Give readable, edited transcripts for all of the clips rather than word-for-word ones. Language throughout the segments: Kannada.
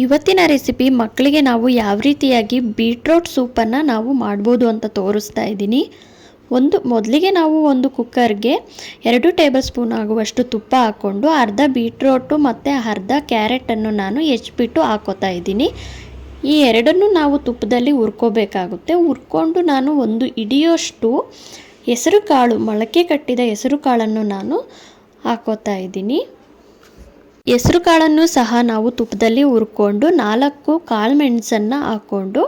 ಇವತ್ತಿನ ರೆಸಿಪಿ ಮಕ್ಕಳಿಗೆ ನಾವು ಯಾವ ರೀತಿಯಾಗಿ ಬೀಟ್ರೋಟ್ ಸೂಪನ್ನು ನಾವು ಮಾಡ್ಬೋದು ಅಂತ ತೋರಿಸ್ತಾ ಇದ್ದೀನಿ. ಮೊದಲಿಗೆ ನಾವು ಒಂದು ಕುಕ್ಕರ್ಗೆ 2 ಟೇಬಲ್ ಸ್ಪೂನ್ ಆಗುವಷ್ಟು ತುಪ್ಪ ಹಾಕ್ಕೊಂಡು ಅರ್ಧ ಬೀಟ್ರೋಟು ಮತ್ತು ಅರ್ಧ ಕ್ಯಾರೆಟನ್ನು ನಾನು ಹೆಚ್ಚಿಬಿಟ್ಟು ಹಾಕೋತಾ ಇದ್ದೀನಿ. ಈ ಎರಡನ್ನೂ ನಾವು ತುಪ್ಪದಲ್ಲಿ ಹುರ್ಕೋಬೇಕಾಗುತ್ತೆ. ಹುರ್ಕೊಂಡು ನಾನು ಒಂದು ಹಿಡಿಯೋಷ್ಟು ಹೆಸರು ಕಾಳು, ಮೊಳಕೆ ಕಟ್ಟಿದ ಹೆಸರು ಕಾಳನ್ನು ನಾನು ಹಾಕೋತಾ ಇದ್ದೀನಿ. ಹೆಸರು ಕಾಳನ್ನು ಸಹ ನಾವು ತುಪ್ಪದಲ್ಲಿ ಹುರ್ಕೊಂಡು 4 ಕಾಳು ಮೆಣಸನ್ನು ಹಾಕ್ಕೊಂಡು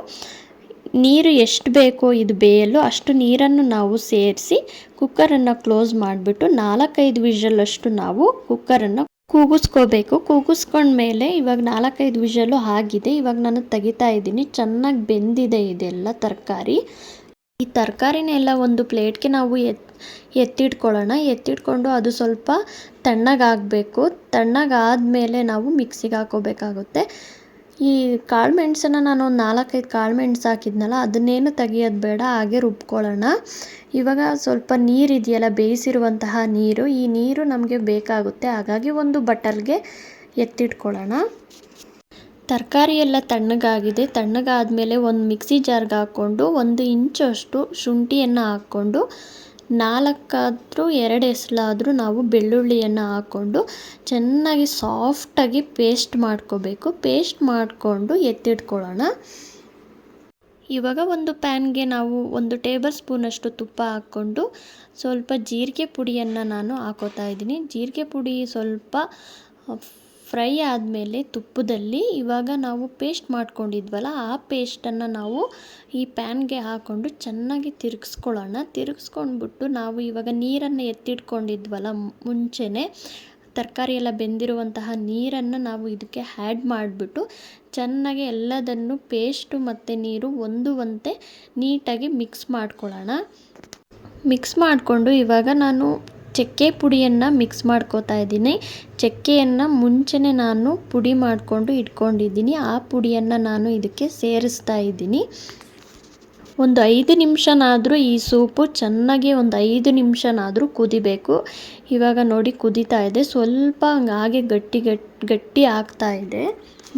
ನೀರು ಎಷ್ಟು ಬೇಕೋ ಇದು ಬೇಯಲು ಅಷ್ಟು ನೀರನ್ನು ನಾವು ಸೇರಿಸಿ ಕುಕ್ಕರನ್ನು ಕ್ಲೋಸ್ ಮಾಡಿಬಿಟ್ಟು 4-5 ವಿಷಲಷ್ಟು ನಾವು ಕುಕ್ಕರನ್ನು ಕೂಗಿಸ್ಕೋಬೇಕು. ಕೂಗಿಸ್ಕೊಂಡ್ಮೇಲೆ ಇವಾಗ 4-5 ವಿಷಲು ಆಗಿದೆ. ಇವಾಗ ನಾನು ತೆಗಿತಾ ಇದ್ದೀನಿ. ಚೆನ್ನಾಗಿ ಬೆಂದಿದೆ ಇದೆಲ್ಲ ತರಕಾರಿ. ಈ ತರಕಾರಿನೆಲ್ಲ ಒಂದು ಪ್ಲೇಟ್ಗೆ ನಾವು ಎತ್ತಿಟ್ಕೊಳ್ಳೋಣ. ಎತ್ತಿಟ್ಕೊಂಡು ಅದು ಸ್ವಲ್ಪ ತಣ್ಣಗಾಗಬೇಕು. ತಣ್ಣಗಾದ್ಮೇಲೆ ನಾವು ಮಿಕ್ಸಿಗೆ ಹಾಕೋಬೇಕಾಗುತ್ತೆ. ಈ ಕಾಳು ಮೆಣಸನ್ನು ನಾನು ಒಂದು 4-5 ಕಾಳು ಮೆಣಸು ಹಾಕಿದ್ನಲ್ಲ, ಅದನ್ನೇನು ತೆಗಿಯೋದು ಬೇಡ, ಹಾಗೆ ರುಬ್ಕೊಳ್ಳೋಣ. ಇವಾಗ ಸ್ವಲ್ಪ ನೀರಿದೆಯಲ್ಲ, ಬೇಯಿಸಿರುವಂತಹ ನೀರು, ಈ ನೀರು ನಮಗೆ ಬೇಕಾಗುತ್ತೆ. ಹಾಗಾಗಿ ಒಂದು ಬಟ್ಟಲ್ಗೆ ಎತ್ತಿಟ್ಕೊಳ್ಳೋಣ. ತರಕಾರಿ ಎಲ್ಲ ತಣ್ಣಗಾಗಿದೆ. ತಣ್ಣಗಾದ್ಮೇಲೆ ಒಂದು ಮಿಕ್ಸಿ ಜಾರ್ಗೆ ಹಾಕ್ಕೊಂಡು 1 ಇಂಚಷ್ಟು ಶುಂಠಿಯನ್ನು ಹಾಕ್ಕೊಂಡು 2 ಎಸಲಾದರೂ ನಾವು ಬೆಳ್ಳುಳ್ಳಿಯನ್ನು ಹಾಕ್ಕೊಂಡು ಚೆನ್ನಾಗಿ ಸಾಫ್ಟಾಗಿ ಪೇಸ್ಟ್ ಮಾಡ್ಕೋಬೇಕು. ಪೇಸ್ಟ್ ಮಾಡಿಕೊಂಡು ಎತ್ತಿಟ್ಕೊಳ್ಳೋಣ. ಇವಾಗ ಒಂದು ಪ್ಯಾನ್ಗೆ ನಾವು 1 ಟೇಬಲ್ ಸ್ಪೂನಷ್ಟು ತುಪ್ಪ ಹಾಕ್ಕೊಂಡು ಸ್ವಲ್ಪ ಜೀರಿಗೆ ಪುಡಿಯನ್ನು ನಾನು ಹಾಕೋತಾ ಇದ್ದೀನಿ. ಜೀರಿಗೆ ಪುಡಿ ಸ್ವಲ್ಪ ಫ್ರೈ ಆದಮೇಲೆ ತುಪ್ಪದಲ್ಲಿ ಇವಾಗ ನಾವು ಪೇಸ್ಟ್ ಮಾಡ್ಕೊಂಡಿದ್ವಲ್ಲ, ಆ ಪೇಸ್ಟನ್ನು ನಾವು ಈ ಪ್ಯಾನ್ಗೆ ಹಾಕ್ಕೊಂಡು ಚೆನ್ನಾಗಿ ತಿರುಗಿಸ್ಕೊಳ್ಳೋಣ. ತಿರುಗಿಸ್ಕೊಂಡ್ಬಿಟ್ಟು ನಾವು ಇವಾಗ ನೀರನ್ನು ಎತ್ತಿಟ್ಕೊಂಡಿದ್ವಲ್ಲ ಮುಂಚೆನೇ, ತರಕಾರಿ ಎಲ್ಲ ಬೆಂದಿರುವಂತಹ ನೀರನ್ನು ನಾವು ಇದಕ್ಕೆ ಆ್ಯಡ್ ಮಾಡಿಬಿಟ್ಟು ಚೆನ್ನಾಗಿ ಎಲ್ಲದನ್ನು ಪೇಸ್ಟು ಮತ್ತು ನೀರು ಹೊಂದುವಂತೆ ನೀಟಾಗಿ ಮಿಕ್ಸ್ ಮಾಡ್ಕೊಳ್ಳೋಣ. ಮಿಕ್ಸ್ ಮಾಡಿಕೊಂಡು ಇವಾಗ ನಾನು ಚಕ್ಕೆ ಪುಡಿಯನ್ನು ಮಿಕ್ಸ್ ಮಾಡ್ಕೋತಾ ಇದ್ದೀನಿ. ಚಕ್ಕೆಯನ್ನು ಮುಂಚೆನೇ ನಾನು ಪುಡಿ ಮಾಡಿಕೊಂಡು ಇಟ್ಕೊಂಡಿದ್ದೀನಿ. ಆ ಪುಡಿಯನ್ನು ನಾನು ಇದಕ್ಕೆ ಸೇರಿಸ್ತಾ ಇದ್ದೀನಿ. ಒಂದು 5 ನಿಮಿಷನಾದರೂ ಈ ಸೂಪು ಚೆನ್ನಾಗಿ ಒಂದು 5 ನಿಮಿಷನಾದರೂ ಕುದಿಬೇಕು. ಇವಾಗ ನೋಡಿ ಕುದೀತಾ ಇದೆ. ಸ್ವಲ್ಪ ಹಾಗೆ ಗಟ್ಟಿ ಆಗ್ತಾ ಇದೆ.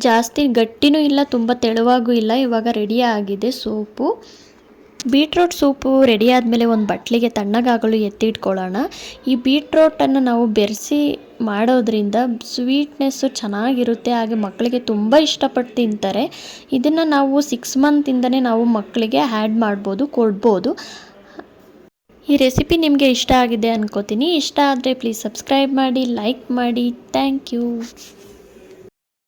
ಜಾಸ್ತಿ ಗಟ್ಟಿನೂ ಇಲ್ಲ, ತುಂಬ ತೆಳುವಾಗೂ ಇಲ್ಲ. ಇವಾಗ ರೆಡಿ ಆಗಿದೆ ಸೂಪು. ಬೀಟ್ರೋಟ್ ಸೂಪು ರೆಡಿ ಆದಮೇಲೆ ಒಂದು ಬಟ್ಲಿಗೆ ತಣ್ಣಗಾಗಲು ಎತ್ತಿಟ್ಕೊಳ್ಳೋಣ. ಈ ಬೀಟ್ರೋಟನ್ನು ನಾವು ಬೆರೆಸಿ ಮಾಡೋದ್ರಿಂದ ಸ್ವೀಟ್ನೆಸ್ಸು ಚೆನ್ನಾಗಿರುತ್ತೆ. ಹಾಗೆ ಮಕ್ಕಳಿಗೆ ತುಂಬ ಇಷ್ಟಪಟ್ಟು ತಿಂತಾರೆ. ಇದನ್ನು ನಾವು 6 ಮಂತಿಂದನೇ ನಾವು ಮಕ್ಕಳಿಗೆ ಆ್ಯಡ್ ಮಾಡ್ಬೋದು, ಕೊಡ್ಬೋದು. ಈ ರೆಸಿಪಿ ನಿಮಗೆ ಇಷ್ಟ ಆಗಿದೆ ಅನ್ಕೋತೀನಿ. ಇಷ್ಟ ಆದರೆ ಪ್ಲೀಸ್ ಸಬ್ಸ್ಕ್ರೈಬ್ ಮಾಡಿ, ಲೈಕ್ ಮಾಡಿ. Thank you.